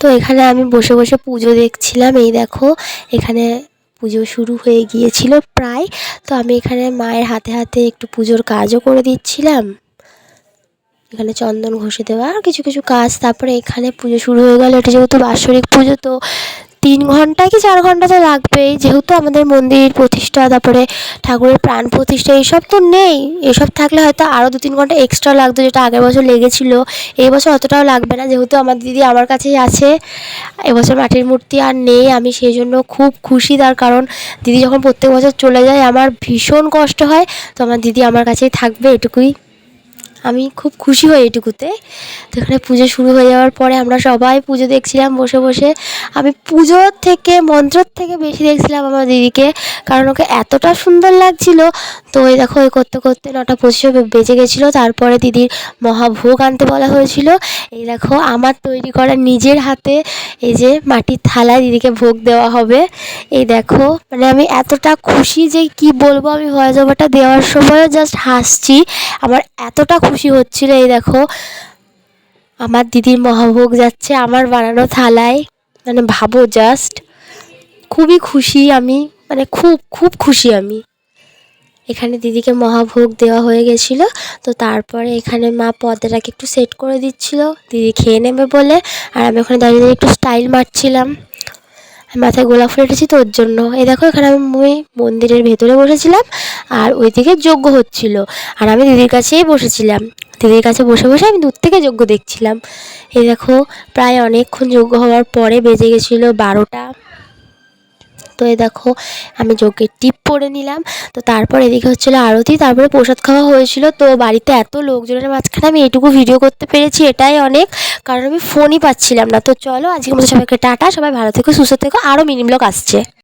তো এখানে আমি বসে বসে পুজো দেখছিলাম। এই দেখো এখানে পুজো শুরু হয়ে গিয়েছিল প্রায়। তো আমি এখানে মায়ের হাতে হাতে একটু পুজোর কাজও করে দিচ্ছিলাম। এখানে চন্দন ঘষে দেওয়া আর কিছু কিছু কাজ। তারপরে এখানে পুজো শুরু হয়ে গেল। এটা যেহেতু বাৎসরিক পুজো, তো 3 ঘন্টা কি 4 ঘন্টা তো লাগবেই, যেহেতু আমাদের মন্দির প্রতিষ্ঠা, তারপরে ঠাকুরের প্রাণ প্রতিষ্ঠা এইসব তো নেই। এসব থাকলে হয়তো আরও 2-3 ঘন্টা এক্সট্রা লাগতো, যেটা আগের বছর লেগেছিল। এই বছর অতটাও লাগবে না, যেহেতু আমার দিদি আমার কাছেই আছে। এবছর মাটির মূর্তি আর নেই, আমি সেই জন্য খুব খুশি। তার কারণ দিদি যখন প্রত্যেক বছর চলে যায় আমার ভীষণ কষ্ট হয়। তো আমার দিদি আমার কাছেই থাকবে, এটুকুই আমি খুব খুশি হই এটুকুতে। তো এখানে পুজো শুরু হয়ে যাওয়ার পরে আমরা সবাই পুজো দেখছিলাম বসে বসে। আমি পুজোর থেকে মন্ত্রর থেকে বেশি দেখছিলাম আমার দিদিকে, কারণ ওকে এতটা সুন্দর লাগছিল। তো এই দেখো এই করতে করতে 9:25 বেজে গেছিলো। তারপরে দিদির মহাভোগ আনতে বলা হয়েছিল। এই দেখো আমার তৈরি করা নিজের হাতে এই যে মাটির থালায় দিদিকে ভোগ দেওয়া হবে। এই দেখো মানে আমি এতটা খুশি যে কি বলবো, আমি ভয়েস ওভারটা দেওয়ার সময়ও জাস্ট হাসছি, আমার এতটা খুশি হচ্ছিল। এই দেখো আমার দিদির মহাভোগ যাচ্ছে আমার বানানো থালায়, মানে ভাবো জাস্ট, খুবই খুশি আমি, মানে খুব খুব খুশি আমি। এখানে দিদিকে মহাভোগ দেওয়া হয়ে গেছিলো। তো তারপরে এখানে মা পর্দাটাকে একটু সেট করে দিচ্ছিল দিদি খেয়ে নেবে বলে। আর আমি ওখানে দাঁড়িয়ে দাঁড়িয়ে একটু স্টাইল মারছিলাম, মাথায় গোলাপ ফুল এঁটেছি তো ওর জন্য। এই দেখো এখানে আমি মন্দিরের ভেতরে বসেছিলাম আর ওইদিকে যজ্ঞ হচ্ছিল, আর আমি দিদির কাছেই বসেছিলাম। দিদির কাছে বসে বসে আমি দূর থেকে যজ্ঞ দেখছিলাম। এই দেখো প্রায় অনেকক্ষণ যজ্ঞ হওয়ার পরে বেজে গেছিলো 12টা। তো এই দেখো আমি যজ্ঞের টিপ পরে নিলাম। তো তারপর এদিকে হচ্ছিলো আরতি, তারপরে প্রসাদ খাওয়া হয়েছিল। তো বাড়িতে এত লোকজনের মাঝখানে আমি এটুকু ভিডিও করতে পেরেছি, এটাই অনেক, কারণ আমি ফোনই পাচ্ছিলাম না। তো চলো আজকের মতো সবাইকে টাটা, সবাই ভালো থেকো সুস্থ থেকো, আরও মিনি ব্লগ আসছে।